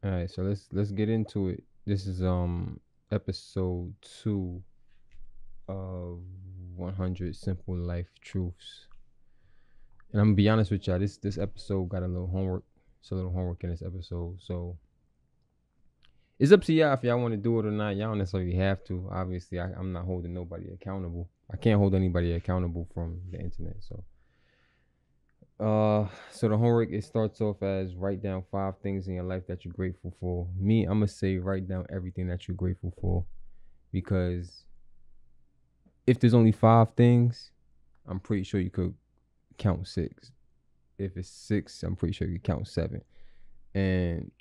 All right, so let's get into it. This is episode 2 of 100 Simple Life Truths. And I'm gonna be honest with y'all, this episode got a little homework. It's a little homework in this episode. So it's up to y'all if y'all want to do it or not. Y'all don't necessarily have to. Obviously, I'm not holding nobody accountable. I can't hold anybody accountable from the internet. So the homework, it starts off as write down 5 things in your life that you're grateful for. Me, I'm gonna say write down everything that you're grateful for, because if there's only 5 things, I'm pretty sure you could count 6. If it's 6, I'm pretty sure you could count 7. And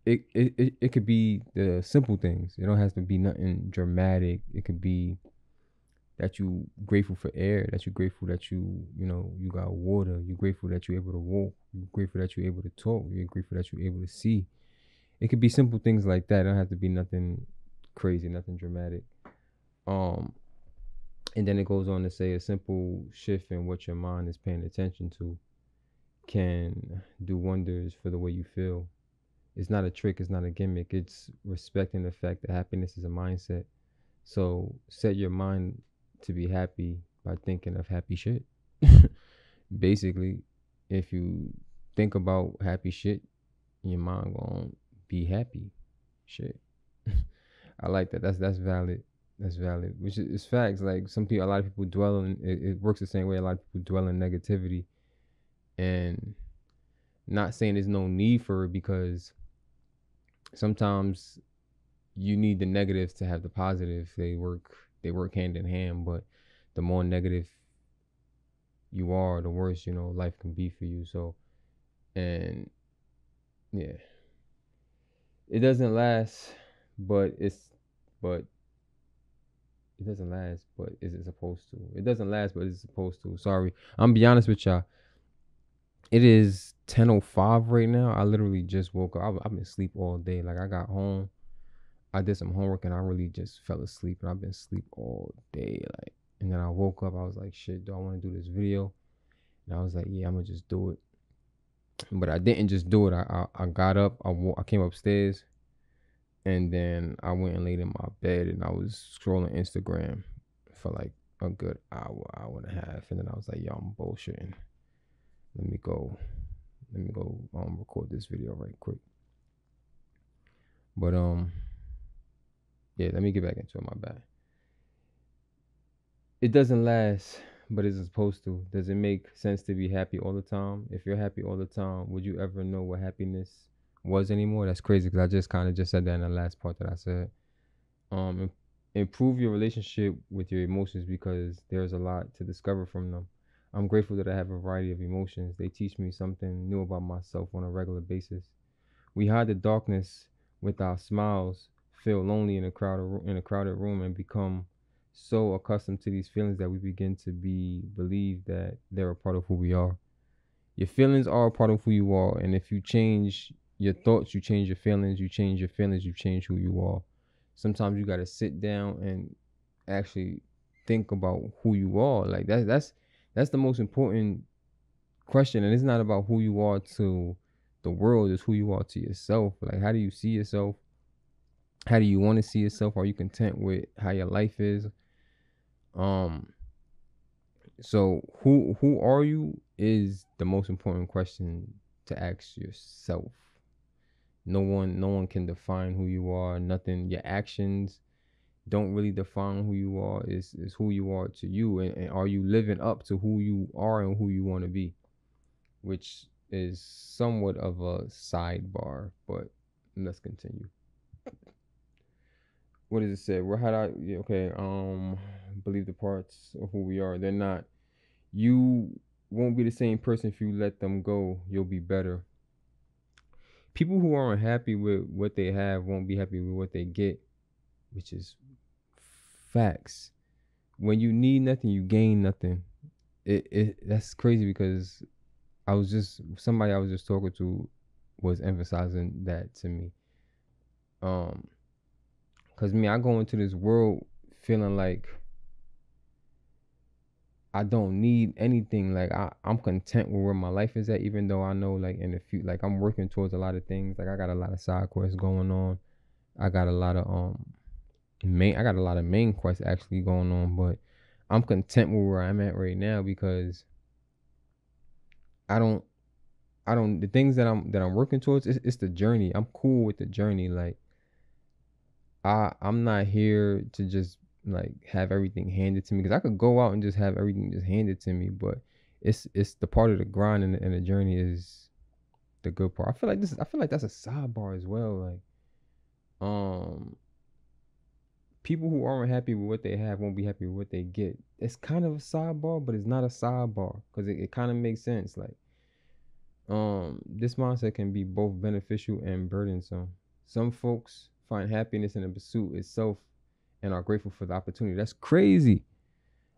it could be the simple things. It don't have to be nothing dramatic. It could be that you grateful for air, that you're grateful that you got water, you're grateful that you're able to walk, you're grateful that you're able to talk, you're grateful that you're able to see. It could be simple things like that. It don't have to be nothing crazy, nothing dramatic. And then it goes on to say a simple shift in what your mind is paying attention to can do wonders for the way you feel. It's not a trick, it's not a gimmick. It's respecting the fact that happiness is a mindset. So set your mind to be happy by thinking of happy shit. Basically, if you think about happy shit, your mind gonna be happy shit. I like that. That's valid. That's valid. Which is facts. Like a lot of people dwell in it works the same way. A lot of people dwell in negativity, and not saying there's no need for it, because sometimes you need the negatives to have the positive. They work hand in hand, but the more negative you are, the worse, life can be for you. So, and yeah, it doesn't last, but but it doesn't last, but is it supposed to? It doesn't last, but it's supposed to. Sorry. I'm gonna be honest with y'all. It is 10:05 right now. I literally just woke up. I've been asleep all day. Like, I got home, I did some homework, and I really just fell asleep, and I've been asleep all day. Like, and then I woke up. I was like, shit, do I want to do this video? And I was like, yeah, I'm gonna just do it. But I didn't just do it. I got up. I came upstairs, and then I went and laid in my bed, and I was scrolling Instagram for like a good hour and a half, and then I was like, yo, I'm bullshitting. Let me go record this video right quick. But yeah, let me get back into it. My bad. It doesn't last, but it's supposed to. Does it make sense to be happy all the time? If you're happy all the time, would you ever know what happiness was anymore? That's crazy, because I just kind of just said that in the last part that I said. Improve your relationship with your emotions, because there's a lot to discover from them. I'm grateful that I have a variety of emotions. They teach me something new about myself on a regular basis. We hide the darkness with our smiles, feel lonely in a crowded room, and become so accustomed to these feelings that we begin to believe that they're a part of who we are. Your feelings are a part of who you are, and if you change your thoughts, you change your feelings. You change your feelings, you change who you are. Sometimes you gotta sit down and actually think about who you are. Like, that's the most important question, and it's not about who you are to the world. It's who you are to yourself. Like, how do you see yourself? How do you want to see yourself? Are you content with how your life is? So who are you is the most important question to ask yourself. No one can define who you are. Nothing. Your actions don't really define who you are. Is who you are to you, and are you living up to who you are and who you want to be? Which is somewhat of a sidebar, but let's continue. What does it say? Where had I? Yeah, okay. Believe the parts of who we are. They're not. You won't be the same person if you let them go. You'll be better. People who are unhappy with what they have won't be happy with what they get, which is facts. When you need nothing, you gain nothing. That's crazy, because somebody I was just talking to was emphasizing that to me. Cause me, I go into this world feeling like I don't need anything. Like I'm content with where my life is at, even though I know like in the future, like I'm working towards a lot of things. Like I got a lot of side quests going on. I got a lot of main quests actually going on, but I'm content with where I'm at right now because I don't the things that I'm working towards, it's the journey. I'm cool with the journey. Like I'm not here to just like have everything handed to me, because I could go out and just have everything just handed to me, but it's the part of the grind and the journey is the good part. I feel like that's a sidebar as well. Like people who aren't happy with what they have won't be happy with what they get. It's kind of a sidebar, but it's not a sidebar because it kind of makes sense. Like this mindset can be both beneficial and burdensome. Some folks find happiness in the pursuit itself and are grateful for the opportunity. That's crazy.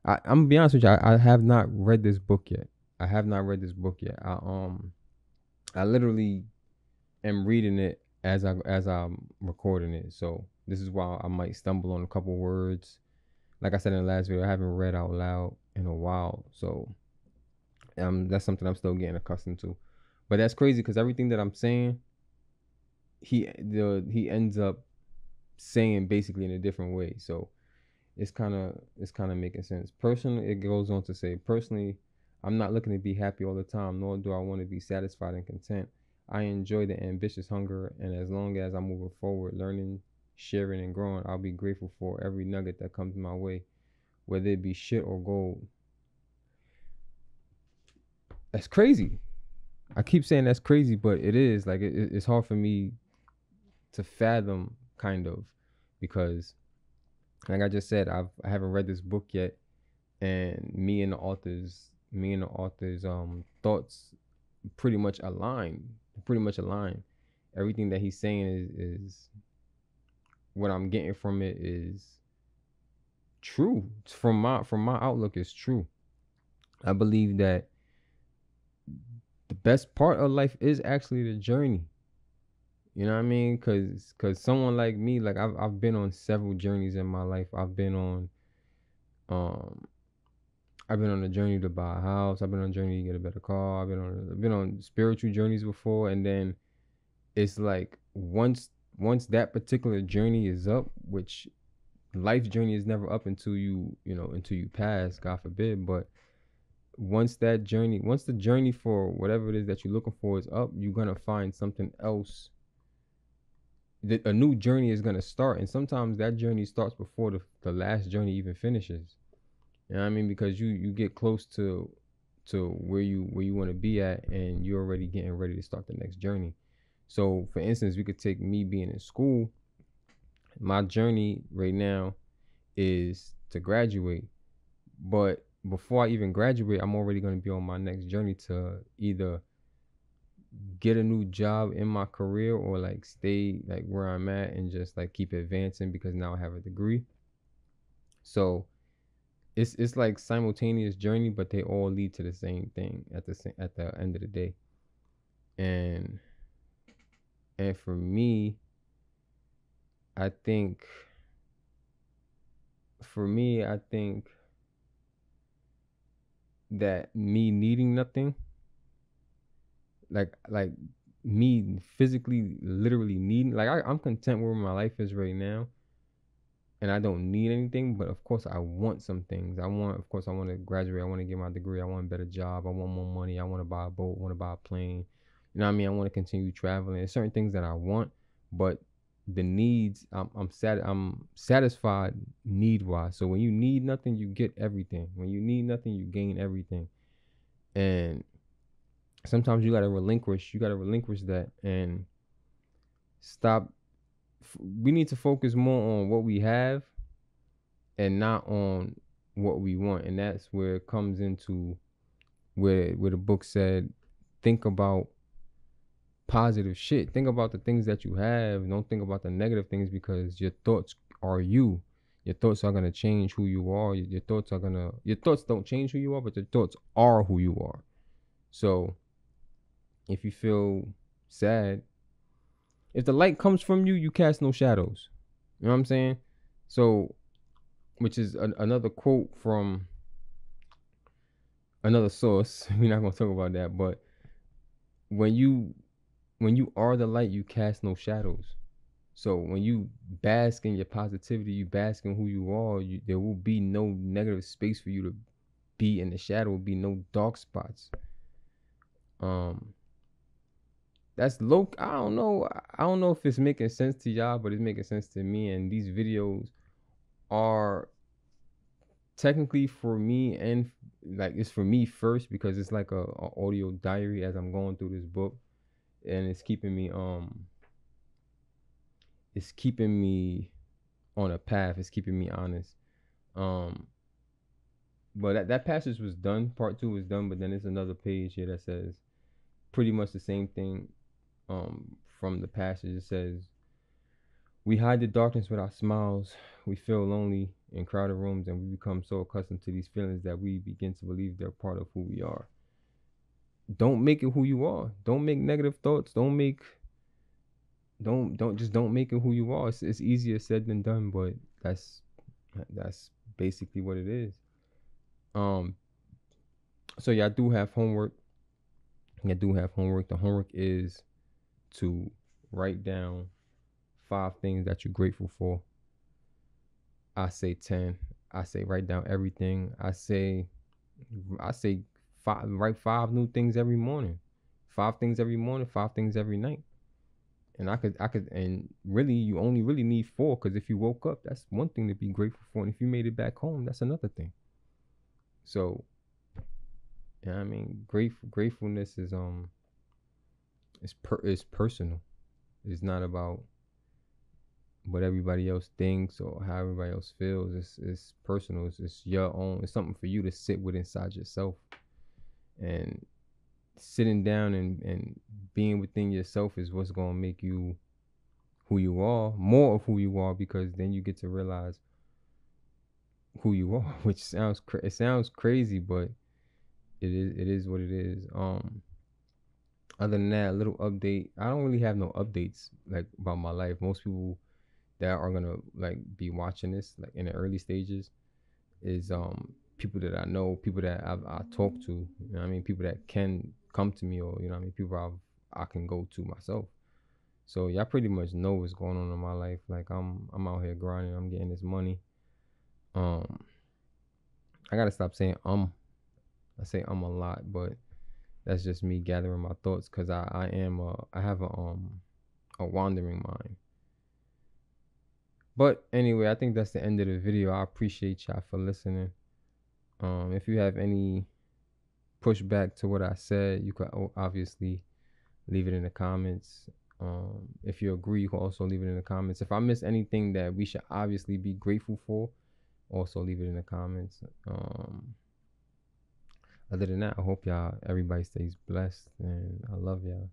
I'm gonna be honest with you. I have not read this book yet. I have not read this book yet. I literally am reading it as I'm recording it. So this is why I might stumble on a couple words. Like I said in the last video, I haven't read out loud in a while. So that's something I'm still getting accustomed to. But that's crazy because everything that I'm saying, he ends up saying basically in a different way. So it's kind of making sense. Personally, it goes on to say, personally, I'm not looking to be happy all the time, nor do I want to be satisfied and content. I enjoy the ambitious hunger, and as long as I'm moving forward, learning, sharing, and growing, I'll be grateful for every nugget that comes my way, whether it be shit or gold. That's crazy. I keep saying that's crazy, but it is. Like it's hard for me to fathom, kind of, because like I just said, I haven't read this book yet, and me and the author's thoughts pretty much align. Everything that he's saying is what I'm getting from it is true. From my outlook, is true. I believe that the best part of life is actually the journey. You know what I mean? Cause someone like me, like I've been on several journeys in my life. Um I've been on a journey to buy a house. I've been on a journey to get a better car. I've been on spiritual journeys before, and then it's like once that particular journey is up, which life's journey is never up until until you pass, God forbid. But once the journey for whatever it is that you're looking for is up, you're gonna find something else. A new journey is gonna start, and sometimes that journey starts before the last journey even finishes. You know what I mean? Because you get close to where you want to be at, and you're already getting ready to start the next journey. So for instance, we could take me being in school. My journey right now is to graduate, but before I even graduate, I'm already going to be on my next journey to either get a new job in my career or like stay like where I'm at and just like keep advancing because now I have a degree. So it's like simultaneous journey, but they all lead to the same thing at the end of the day. And for me, I think that me needing nothing, like me physically literally needing, like I'm content where my life is right now, and I don't need anything. But of course I want some things. I want to graduate, I want to get my degree, I want a better job, I want more money, I want to buy a boat, I want to buy a plane, you know what I mean? I want to continue traveling. There's certain things that I want, but the needs, I'm satisfied need wise. So when you need nothing, you get everything. When you need nothing, you gain everything. And sometimes you gotta relinquish that and stop. We need to focus more on what we have and not on what we want. And that's where it comes into where the book said, think about positive shit. Think about the things that you have. Don't think about the negative things, because your thoughts are you. Your thoughts are gonna change who you are. Your thoughts don't change who you are, but your thoughts are who you are. So if you feel sad, if the light comes from you, you cast no shadows. You know what I'm saying? So, which is another quote from another source. We're not gonna talk about that, but when you are the light, you cast no shadows. So when you bask in your positivity, you bask in who you are, there will be no negative space for you to be in the shadow, will be no dark spots. Um that's low. I don't know. I don't know if it's making sense to y'all, but it's making sense to me. And these videos are technically for me, and like it's for me first because it's like a audio diary as I'm going through this book, and it's keeping me on a path. It's keeping me honest. Um, but that passage was done. Part two was done, but then there's another page here that says pretty much the same thing. From the passage, it says, "We hide the darkness with our smiles. We feel lonely in crowded rooms, and we become so accustomed to these feelings that we begin to believe they're part of who we are." Don't make it who you are. Don't make negative thoughts. Don't make it who you are. It's easier said than done, but that's basically what it is. So yeah, I do have homework. The homework is to write down 5 things that you're grateful for. I say 10. I say write down everything. I say write 5 new things every morning. 5 things every morning, 5 things every night. And and really, you only really need 4, because if you woke up, that's one thing to be grateful for. And if you made it back home, that's another thing. So, yeah, I mean, gratefulness is it's personal. It's not about what everybody else thinks or how everybody else feels. It's personal. It's your own. It's something for you to sit with inside yourself. And sitting down and being within yourself is what's gonna make you who you are, more of who you are, because then you get to realize who you are, which sounds crazy, but it is what it is. Other than that, a little update. I don't really have no updates like about my life. Most people that are gonna like be watching this like in the early stages is people that I know, people that I talk to, you know what I mean, people that can come to me, or you know what I mean, people I can go to myself. So y'all pretty much know what's going on in my life. Like I'm out here grinding, I'm getting this money. I gotta stop saying I say a lot, but that's just me gathering my thoughts, because I have a wandering mind. But anyway, I think that's the end of the video. I appreciate y'all for listening. If you have any pushback to what I said, you could obviously leave it in the comments. If you agree, you can also leave it in the comments. If I miss anything that we should obviously be grateful for, also leave it in the comments. Other than that, I hope everybody stays blessed, and I love y'all.